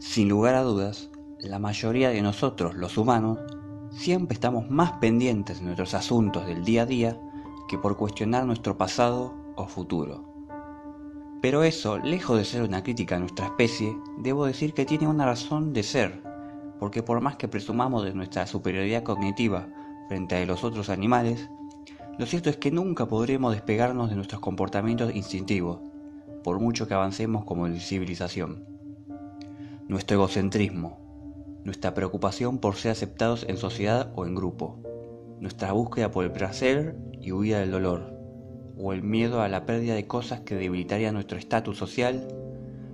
Sin lugar a dudas, la mayoría de nosotros, los humanos, siempre estamos más pendientes de nuestros asuntos del día a día que por cuestionar nuestro pasado o futuro. Pero eso, lejos de ser una crítica a nuestra especie, debo decir que tiene una razón de ser, porque por más que presumamos de nuestra superioridad cognitiva frente a los otros animales, lo cierto es que nunca podremos despegarnos de nuestros comportamientos instintivos, por mucho que avancemos como civilización. Nuestro egocentrismo, nuestra preocupación por ser aceptados en sociedad o en grupo, nuestra búsqueda por el placer y huida del dolor, o el miedo a la pérdida de cosas que debilitarían nuestro estatus social,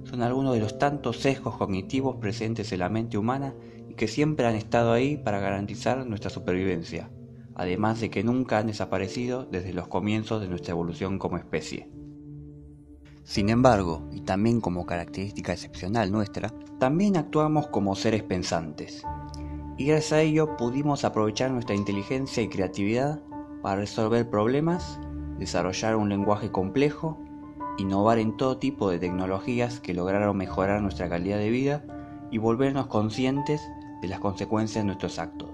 son algunos de los tantos sesgos cognitivos presentes en la mente humana y que siempre han estado ahí para garantizar nuestra supervivencia, además de que nunca han desaparecido desde los comienzos de nuestra evolución como especie. Sin embargo, y también como característica excepcional nuestra, también actuamos como seres pensantes. Y gracias a ello pudimos aprovechar nuestra inteligencia y creatividad para resolver problemas, desarrollar un lenguaje complejo, innovar en todo tipo de tecnologías que lograron mejorar nuestra calidad de vida y volvernos conscientes de las consecuencias de nuestros actos.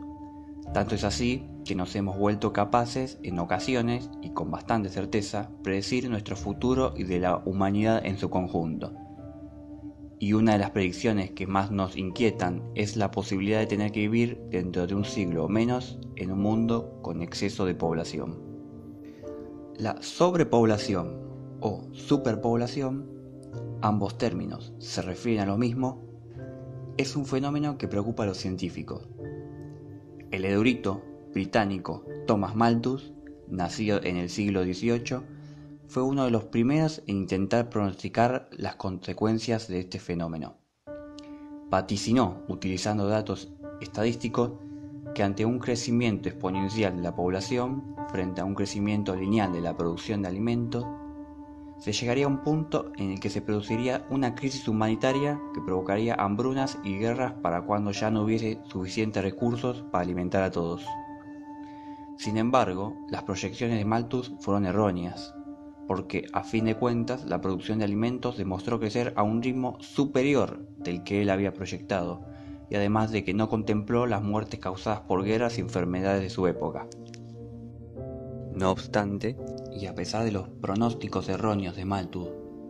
Tanto es así que nos hemos vuelto capaces, en ocasiones y con bastante certeza, predecir nuestro futuro y de la humanidad en su conjunto. Y una de las predicciones que más nos inquietan es la posibilidad de tener que vivir dentro de un siglo o menos en un mundo con exceso de población. La sobrepoblación o superpoblación, ambos términos se refieren a lo mismo, es un fenómeno que preocupa a los científicos. El erudito británico Thomas Malthus, nacido en el siglo XVIII, fue uno de los primeros en intentar pronosticar las consecuencias de este fenómeno. Vaticinó, utilizando datos estadísticos, que ante un crecimiento exponencial de la población frente a un crecimiento lineal de la producción de alimentos, se llegaría a un punto en el que se produciría una crisis humanitaria que provocaría hambrunas y guerras para cuando ya no hubiese suficientes recursos para alimentar a todos. Sin embargo, las proyecciones de Malthus fueron erróneas, porque a fin de cuentas la producción de alimentos demostró crecer a un ritmo superior del que él había proyectado, y además de que no contempló las muertes causadas por guerras y enfermedades de su época. No obstante, y a pesar de los pronósticos erróneos de Malthus,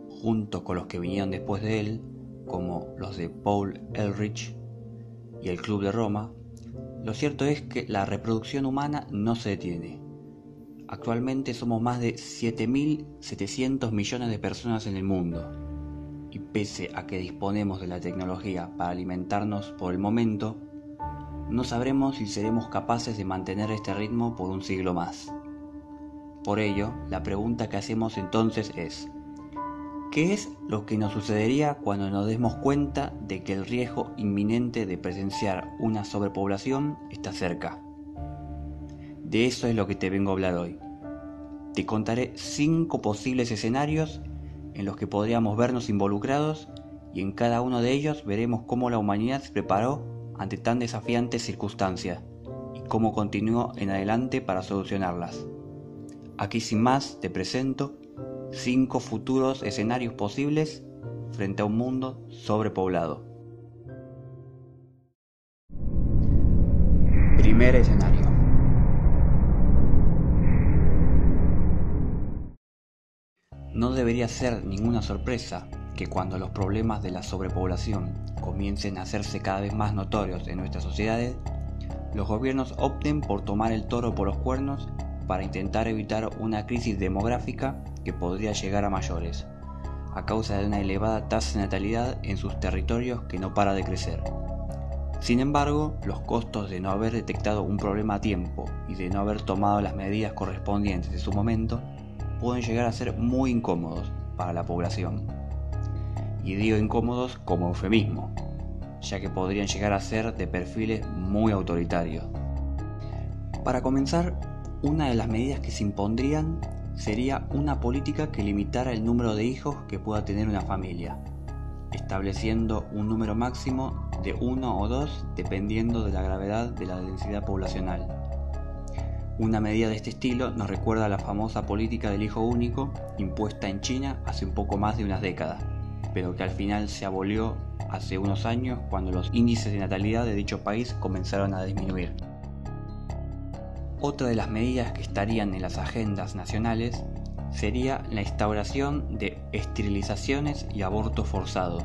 junto con los que vinieron después de él, como los de Paul Ehrlich y el Club de Roma, lo cierto es que la reproducción humana no se detiene. Actualmente somos más de 7.700 millones de personas en el mundo, y pese a que disponemos de la tecnología para alimentarnos por el momento, no sabremos si seremos capaces de mantener este ritmo por un siglo más. Por ello, la pregunta que hacemos entonces es: ¿qué es lo que nos sucedería cuando nos demos cuenta de que el riesgo inminente de presenciar una sobrepoblación está cerca? De eso es lo que te vengo a hablar hoy. Te contaré 5 posibles escenarios en los que podríamos vernos involucrados, y en cada uno de ellos veremos cómo la humanidad se preparó ante tan desafiantes circunstancias y cómo continuó en adelante para solucionarlas. Aquí sin más te presento 5 futuros escenarios posibles frente a un mundo sobrepoblado. Primer escenario. No debería ser ninguna sorpresa que cuando los problemas de la sobrepoblación comiencen a hacerse cada vez más notorios en nuestras sociedades, los gobiernos opten por tomar el toro por los cuernos para intentar evitar una crisis demográfica que podría llegar a mayores, a causa de una elevada tasa de natalidad en sus territorios que no para de crecer. Sin embargo, los costos de no haber detectado un problema a tiempo y de no haber tomado las medidas correspondientes en su momento pueden llegar a ser muy incómodos para la población. Y digo incómodos como eufemismo, ya que podrían llegar a ser de perfiles muy autoritarios. Para comenzar, una de las medidas que se impondrían sería una política que limitara el número de hijos que pueda tener una familia, estableciendo un número máximo de 1 o 2 dependiendo de la gravedad de la densidad poblacional. Una medida de este estilo nos recuerda a la famosa política del hijo único impuesta en China hace un poco más de unas décadas, pero que al final se abolió hace unos años cuando los índices de natalidad de dicho país comenzaron a disminuir. Otra de las medidas que estarían en las agendas nacionales sería la instauración de esterilizaciones y abortos forzados.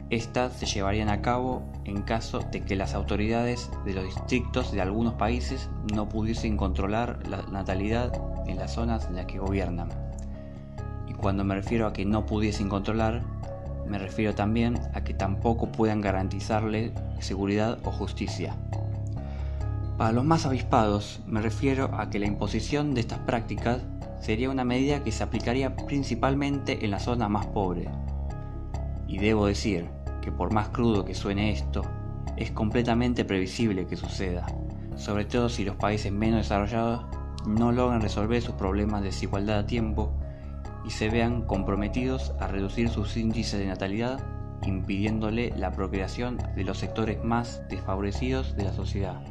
Estas se llevarían a cabo en caso de que las autoridades de los distritos de algunos países no pudiesen controlar la natalidad en las zonas en las que gobiernan. Y cuando me refiero a que no pudiesen controlar, me refiero también a que tampoco puedan garantizarle seguridad o justicia. Para los más avispados, me refiero a que la imposición de estas prácticas sería una medida que se aplicaría principalmente en las zonas más pobres. Y debo decir que por más crudo que suene esto, es completamente previsible que suceda, sobre todo si los países menos desarrollados no logran resolver sus problemas de desigualdad a tiempo y se vean comprometidos a reducir sus índices de natalidad, impidiéndole la procreación de los sectores más desfavorecidos de la sociedad,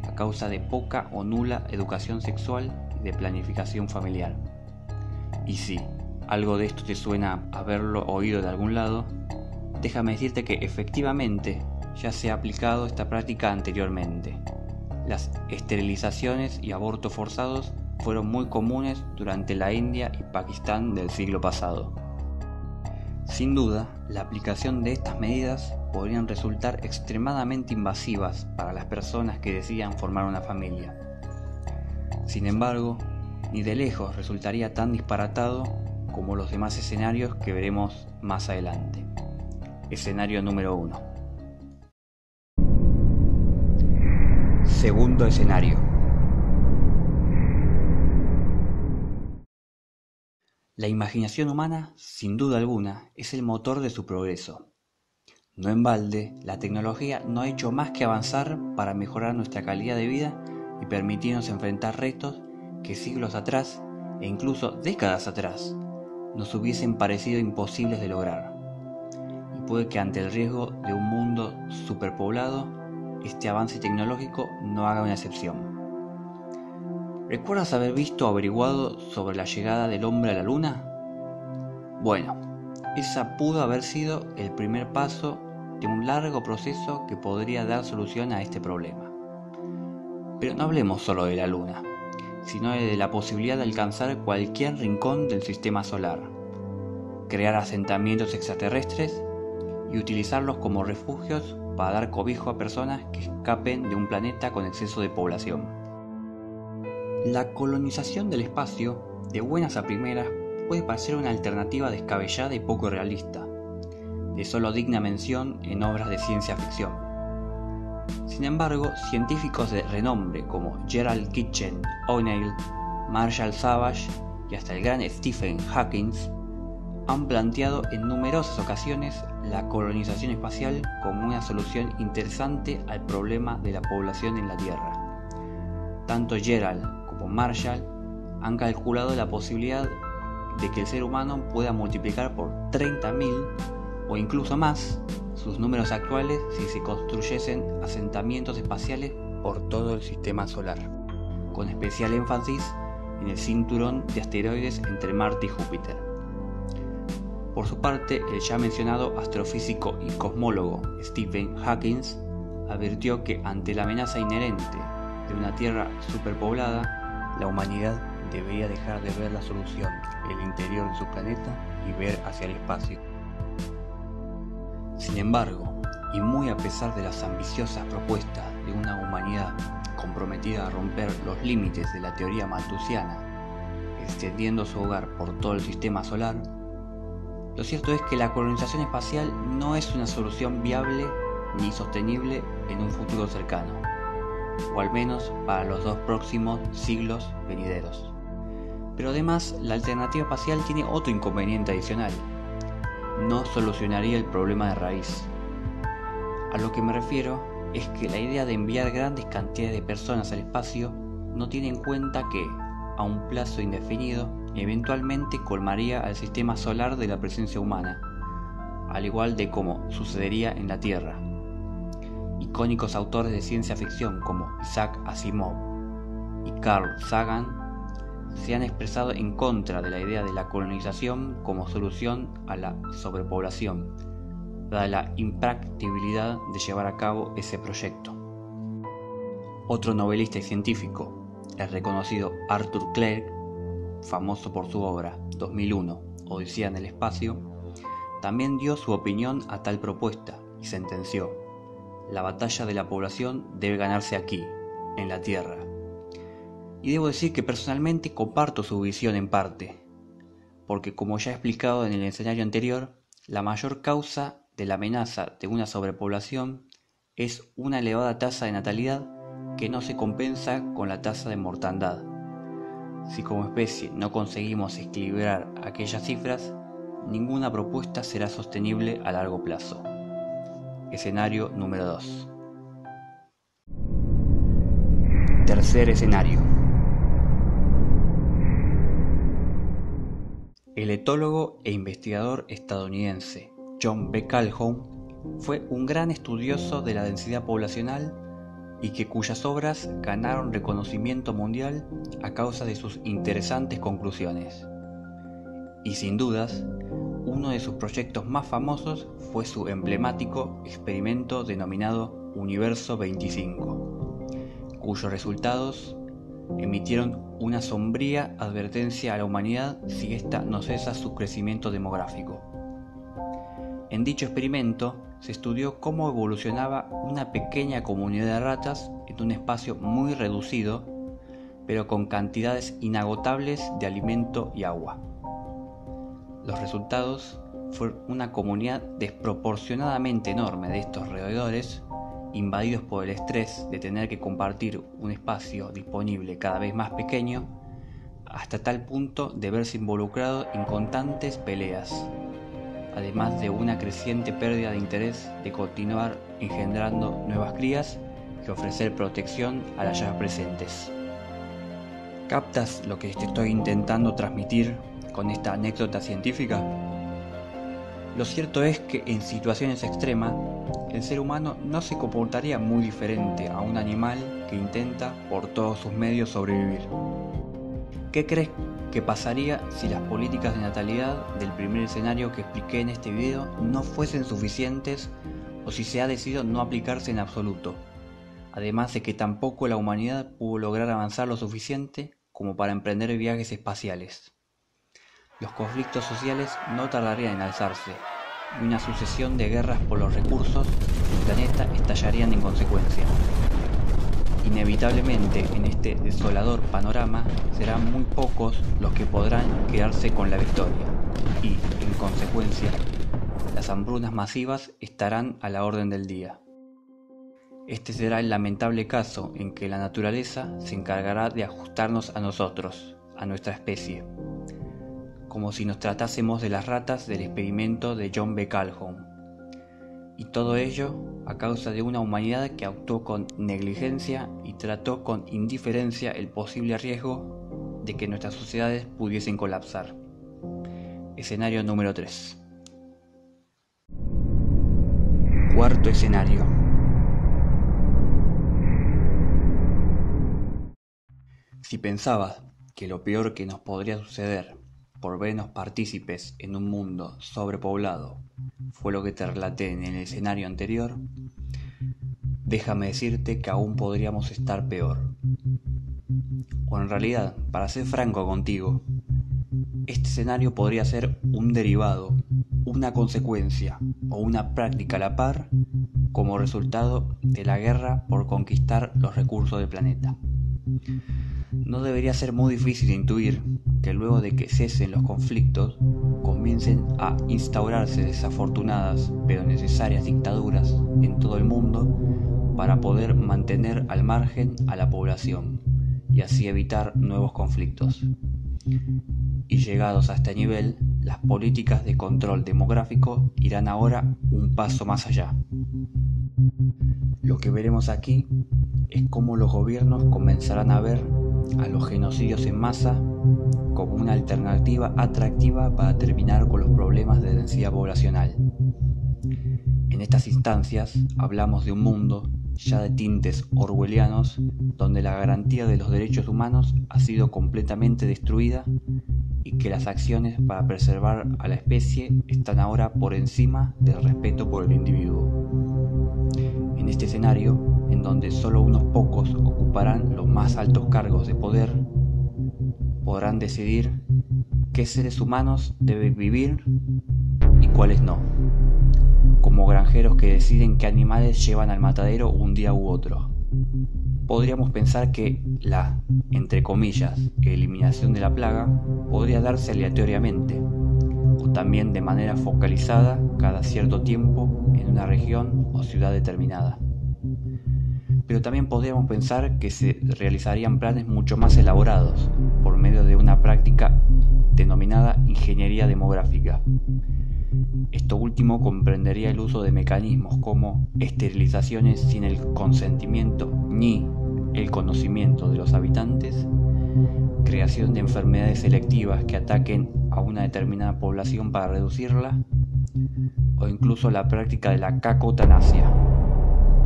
a causa de poca o nula educación sexual y de planificación familiar. Y si algo de esto te suena haberlo oído de algún lado, déjame decirte que efectivamente ya se ha aplicado esta práctica anteriormente. Las esterilizaciones y abortos forzados fueron muy comunes durante la India y Pakistán del siglo pasado. Sin duda, la aplicación de estas medidas podrían resultar extremadamente invasivas para las personas que decidan formar una familia. Sin embargo, ni de lejos resultaría tan disparatado como los demás escenarios que veremos más adelante. Escenario número 1. Segundo escenario. La imaginación humana, sin duda alguna, es el motor de su progreso. No en balde, la tecnología no ha hecho más que avanzar para mejorar nuestra calidad de vida y permitirnos enfrentar retos que siglos atrás, e incluso décadas atrás, nos hubiesen parecido imposibles de lograr. Y puede que ante el riesgo de un mundo superpoblado, este avance tecnológico no haga una excepción. ¿Recuerdas haber visto o averiguado sobre la llegada del hombre a la luna? Bueno, esa pudo haber sido el primer paso de un largo proceso que podría dar solución a este problema. Pero no hablemos solo de la luna, sino de la posibilidad de alcanzar cualquier rincón del sistema solar, crear asentamientos extraterrestres y utilizarlos como refugios para dar cobijo a personas que escapen de un planeta con exceso de población. La colonización del espacio, de buenas a primeras, puede parecer una alternativa descabellada y poco realista, de solo digna mención en obras de ciencia ficción. Sin embargo, científicos de renombre como Gerald Kitchen, O'Neill, Marshall Savage y hasta el gran Stephen Hawking han planteado en numerosas ocasiones la colonización espacial como una solución interesante al problema de la población en la Tierra. Tanto Gerald como Marshall han calculado la posibilidad de que el ser humano pueda multiplicar por 30.000 o incluso más sus números actuales si se construyesen asentamientos espaciales por todo el sistema solar, con especial énfasis en el cinturón de asteroides entre Marte y Júpiter. Por su parte, el ya mencionado astrofísico y cosmólogo Stephen Hawking advirtió que ante la amenaza inherente de una Tierra superpoblada, la humanidad debería dejar de ver la solución en el interior de su planeta y ver hacia el espacio. Sin embargo, y muy a pesar de las ambiciosas propuestas de una humanidad comprometida a romper los límites de la teoría malthusiana, extendiendo su hogar por todo el sistema solar, lo cierto es que la colonización espacial no es una solución viable ni sostenible en un futuro cercano, o al menos para los 2 próximos siglos venideros. Pero además, la alternativa espacial tiene otro inconveniente adicional: no solucionaría el problema de raíz. A lo que me refiero es que la idea de enviar grandes cantidades de personas al espacio no tiene en cuenta que, a un plazo indefinido, eventualmente colmaría al sistema solar de la presencia humana, al igual de como sucedería en la Tierra. Icónicos autores de ciencia ficción como Isaac Asimov y Carl Sagan se han expresado en contra de la idea de la colonización como solución a la sobrepoblación, dada la impracticabilidad de llevar a cabo ese proyecto. Otro novelista y científico, el reconocido Arthur Clarke, famoso por su obra 2001, Odisea en el espacio, también dio su opinión a tal propuesta y sentenció: la batalla de la población debe ganarse aquí, en la Tierra. Y debo decir que personalmente comparto su visión en parte, porque como ya he explicado en el escenario anterior, la mayor causa de la amenaza de una sobrepoblación es una elevada tasa de natalidad que no se compensa con la tasa de mortandad. Si como especie no conseguimos equilibrar aquellas cifras, ninguna propuesta será sostenible a largo plazo. Escenario número 2. Tercer escenario. El etólogo e investigador estadounidense John B. Calhoun fue un gran estudioso de la densidad poblacional y cuyas obras ganaron reconocimiento mundial a causa de sus interesantes conclusiones. Y sin dudas, uno de sus proyectos más famosos fue su emblemático experimento denominado Universo 25, cuyos resultados emitieron una sombría advertencia a la humanidad si ésta no cesa su crecimiento demográfico. En dicho experimento se estudió cómo evolucionaba una pequeña comunidad de ratas en un espacio muy reducido, pero con cantidades inagotables de alimento y agua. Los resultados fueron una comunidad desproporcionadamente enorme de estos roedores, invadidos por el estrés de tener que compartir un espacio disponible cada vez más pequeño, hasta tal punto de verse involucrado en constantes peleas, además de una creciente pérdida de interés de continuar engendrando nuevas crías que ofrecer protección a las ya presentes. ¿Captas lo que te estoy intentando transmitir con esta anécdota científica? Lo cierto es que en situaciones extremas, el ser humano no se comportaría muy diferente a un animal que intenta por todos sus medios sobrevivir. ¿Qué crees que pasaría si las políticas de natalidad del primer escenario que expliqué en este video no fuesen suficientes o si se ha decidido no aplicarse en absoluto? Además de que tampoco la humanidad pudo lograr avanzar lo suficiente como para emprender viajes espaciales. Los conflictos sociales no tardarían en alzarse y una sucesión de guerras por los recursos del planeta estallarían en consecuencia. Inevitablemente en este desolador panorama serán muy pocos los que podrán quedarse con la victoria y, en consecuencia, las hambrunas masivas estarán a la orden del día. Este será el lamentable caso en que la naturaleza se encargará de ajustarnos a nosotros, a nuestra especie, como si nos tratásemos de las ratas del experimento de John B. Calhoun. Y todo ello a causa de una humanidad que actuó con negligencia y trató con indiferencia el posible riesgo de que nuestras sociedades pudiesen colapsar. Escenario número 3. Cuarto escenario. Si pensabas que lo peor que nos podría suceder por vernos partícipes en un mundo sobrepoblado fue lo que te relaté en el escenario anterior, déjame decirte que aún podríamos estar peor. O en realidad, para ser franco contigo, este escenario podría ser un derivado, una consecuencia o una práctica a la par como resultado de la guerra por conquistar los recursos del planeta. No debería ser muy difícil intuir que luego de que cesen los conflictos, comiencen a instaurarse desafortunadas pero necesarias dictaduras en todo el mundo para poder mantener al margen a la población y así evitar nuevos conflictos. Y llegados a este nivel, las políticas de control demográfico irán ahora un paso más allá. Lo que veremos aquí es cómo los gobiernos comenzarán a ver a los genocidios en masa como una alternativa atractiva para terminar con los problemas de densidad poblacional. En estas instancias hablamos de un mundo ya de tintes orwellianos donde la garantía de los derechos humanos ha sido completamente destruida y que las acciones para preservar a la especie están ahora por encima del respeto por el individuo. En este escenario, en donde solo unos pocos ocuparán los más altos cargos de poder, podrán decidir qué seres humanos deben vivir y cuáles no, como granjeros que deciden qué animales llevan al matadero un día u otro. Podríamos pensar que la, entre comillas, eliminación de la plaga podría darse aleatoriamente, o también de manera focalizada cada cierto tiempo en una región o ciudad determinada. Pero también podríamos pensar que se realizarían planes mucho más elaborados, por medio de una práctica denominada ingeniería demográfica. Esto último comprendería el uso de mecanismos como esterilizaciones sin el consentimiento ni el conocimiento de los habitantes, creación de enfermedades selectivas que ataquen a una determinada población para reducirla, o incluso la práctica de la cacotanasia.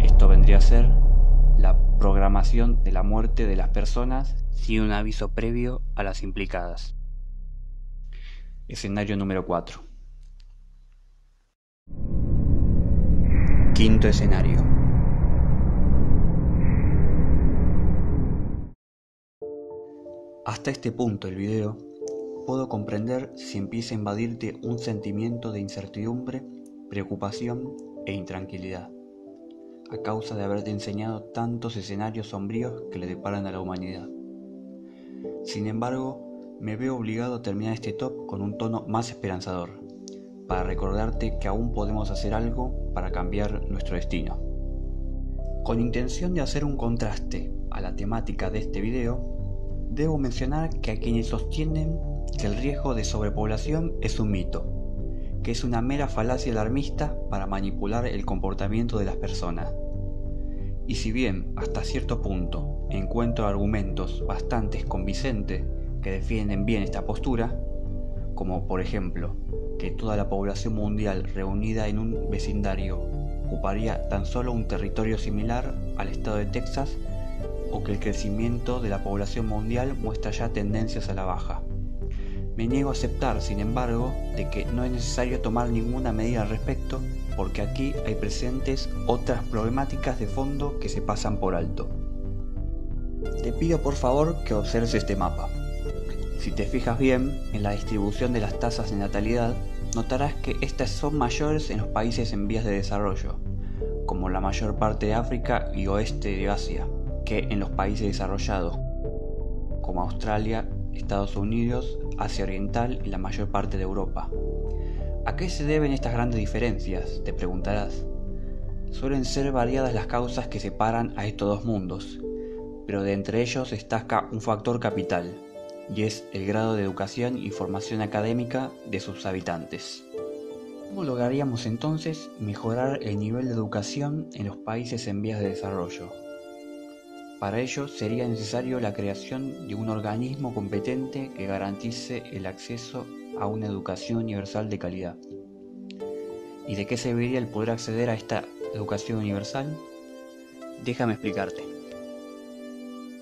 Esto vendría a ser la programación de la muerte de las personas sin un aviso previo a las implicadas. Escenario número 4. Quinto escenario. Hasta este punto del video, puedo comprender si empieza a invadirte un sentimiento de incertidumbre, preocupación e intranquilidad, a causa de haberte enseñado tantos escenarios sombríos que le deparan a la humanidad. Sin embargo, me veo obligado a terminar este top con un tono más esperanzador, para recordarte que aún podemos hacer algo para cambiar nuestro destino. Con intención de hacer un contraste a la temática de este video, debo mencionar que a quienes sostienen que el riesgo de sobrepoblación es un mito, que es una mera falacia alarmista para manipular el comportamiento de las personas. Y si bien hasta cierto punto encuentro argumentos bastante convincentes que defienden bien esta postura, como por ejemplo que toda la población mundial reunida en un vecindario ocuparía tan solo un territorio similar al estado de Texas, o que el crecimiento de la población mundial muestra ya tendencias a la baja. Me niego a aceptar, sin embargo, de que no es necesario tomar ninguna medida al respecto, porque aquí hay presentes otras problemáticas de fondo que se pasan por alto. Te pido por favor que observes este mapa. Si te fijas bien en la distribución de las tasas de natalidad, notarás que estas son mayores en los países en vías de desarrollo, como la mayor parte de África y oeste de Asia, que en los países desarrollados, como Australia, Estados Unidos, Asia Oriental y la mayor parte de Europa. ¿A qué se deben estas grandes diferencias?, te preguntarás. Suelen ser variadas las causas que separan a estos dos mundos, pero de entre ellos destaca un factor capital, y es el grado de educación y formación académica de sus habitantes. ¿Cómo lograríamos entonces mejorar el nivel de educación en los países en vías de desarrollo? Para ello sería necesario la creación de un organismo competente que garantice el acceso a una educación universal de calidad. ¿Y de qué serviría el poder acceder a esta educación universal? Déjame explicarte.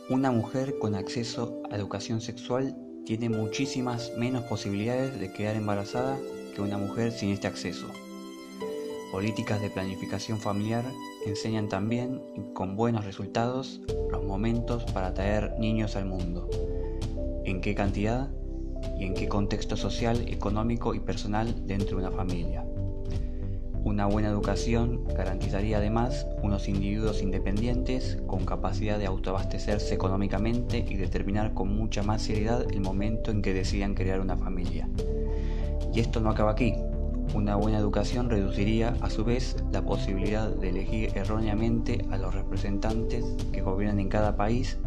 Una mujer con acceso a educación sexual tiene muchísimas menos posibilidades de quedar embarazada que una mujer sin este acceso. Políticas de planificación familiar enseñan también, con buenos resultados, los momentos para traer niños al mundo, en qué cantidad y en qué contexto social, económico y personal dentro de una familia. Una buena educación garantizaría además unos individuos independientes con capacidad de autoabastecerse económicamente y determinar con mucha más seriedad el momento en que decidan crear una familia. Y esto no acaba aquí. Una buena educación reduciría a su vez la posibilidad de elegir erróneamente a los representantes que gobiernan en cada país,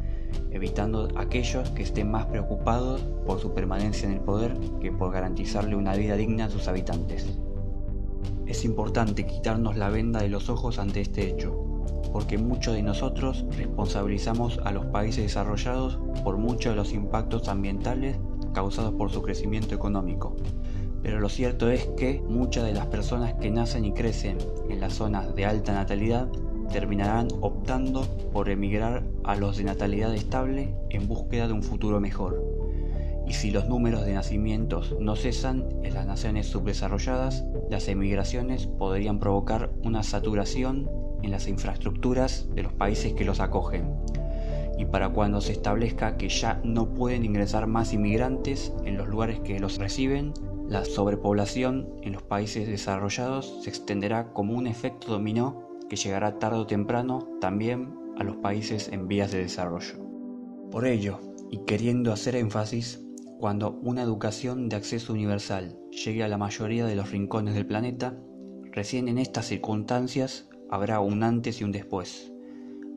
evitando aquellos que estén más preocupados por su permanencia en el poder que por garantizarle una vida digna a sus habitantes. Es importante quitarnos la venda de los ojos ante este hecho, porque muchos de nosotros responsabilizamos a los países desarrollados por muchos de los impactos ambientales causados por su crecimiento económico. Pero lo cierto es que muchas de las personas que nacen y crecen en las zonas de alta natalidad terminarán optando por emigrar a los de natalidad estable en búsqueda de un futuro mejor. Y si los números de nacimientos no cesan en las naciones subdesarrolladas, las emigraciones podrían provocar una saturación en las infraestructuras de los países que los acogen. Y para cuando se establezca que ya no pueden ingresar más inmigrantes en los lugares que los reciben, la sobrepoblación en los países desarrollados se extenderá como un efecto dominó que llegará tarde o temprano también a los países en vías de desarrollo. Por ello, y queriendo hacer énfasis, cuando una educación de acceso universal llegue a la mayoría de los rincones del planeta, recién en estas circunstancias habrá un antes y un después,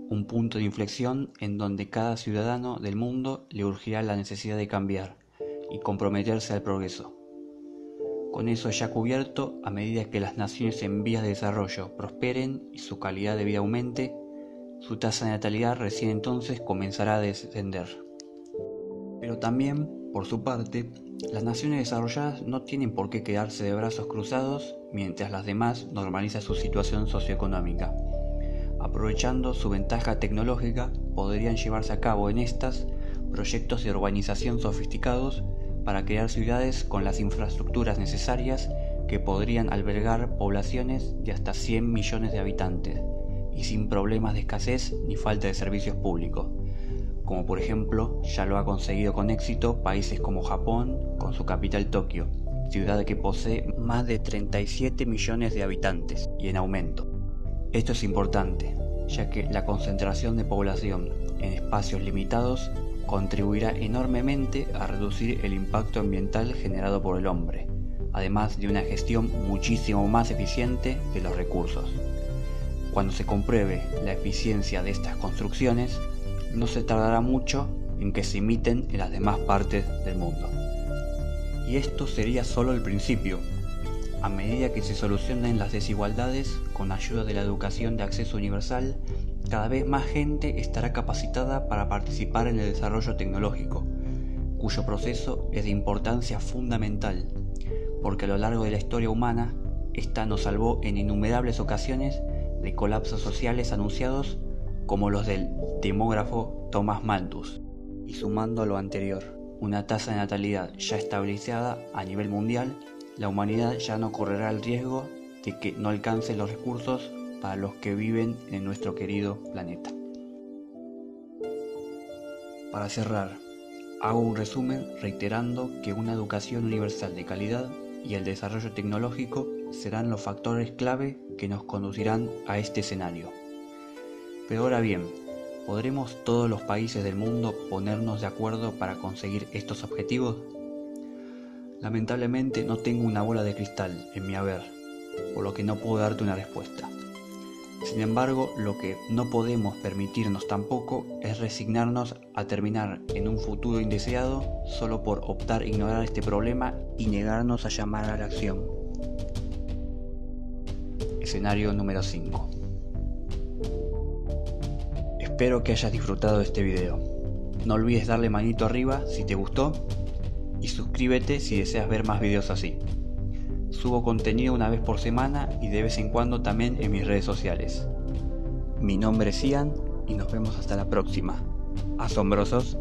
un punto de inflexión en donde cada ciudadano del mundo le urgirá la necesidad de cambiar y comprometerse al progreso. Con eso ya cubierto, a medida que las naciones en vías de desarrollo prosperen y su calidad de vida aumente, su tasa de natalidad recién entonces comenzará a descender. Pero también, por su parte, las naciones desarrolladas no tienen por qué quedarse de brazos cruzados mientras las demás normalizan su situación socioeconómica. Aprovechando su ventaja tecnológica, podrían llevarse a cabo en estas proyectos de urbanización sofisticados para crear ciudades con las infraestructuras necesarias que podrían albergar poblaciones de hasta 100 millones de habitantes y sin problemas de escasez ni falta de servicios públicos, como por ejemplo ya lo ha conseguido con éxito países como Japón con su capital Tokio, ciudad que posee más de 37 millones de habitantes y en aumento. Esto es importante, ya que la concentración de población en espacios limitados contribuirá enormemente a reducir el impacto ambiental generado por el hombre, además de una gestión muchísimo más eficiente de los recursos. Cuando se compruebe la eficiencia de estas construcciones, no se tardará mucho en que se imiten en las demás partes del mundo. Y esto sería solo el principio. A medida que se solucionen las desigualdades con ayuda de la educación de acceso universal, cada vez más gente estará capacitada para participar en el desarrollo tecnológico, cuyo proceso es de importancia fundamental, porque a lo largo de la historia humana, esta nos salvó en innumerables ocasiones de colapsos sociales anunciados como los del demógrafo Thomas Malthus. Y sumando a lo anterior, una tasa de natalidad ya estabilizada a nivel mundial, la humanidad ya no correrá el riesgo de que no alcance los recursos para los que viven en nuestro querido planeta. Para cerrar, hago un resumen reiterando que una educación universal de calidad y el desarrollo tecnológico serán los factores clave que nos conducirán a este escenario. Pero ahora bien, ¿podremos todos los países del mundo ponernos de acuerdo para conseguir estos objetivos? Lamentablemente no tengo una bola de cristal en mi haber, por lo que no puedo darte una respuesta. Sin embargo, lo que no podemos permitirnos tampoco es resignarnos a terminar en un futuro indeseado solo por optar a ignorar este problema y negarnos a llamar a la acción. Escenario número 5. Espero que hayas disfrutado de este video. No olvides darle manito arriba si te gustó y suscríbete si deseas ver más videos así. Subo contenido una vez por semana y de vez en cuando también en mis redes sociales. Mi nombre es Ian y nos vemos hasta la próxima. Asombrosos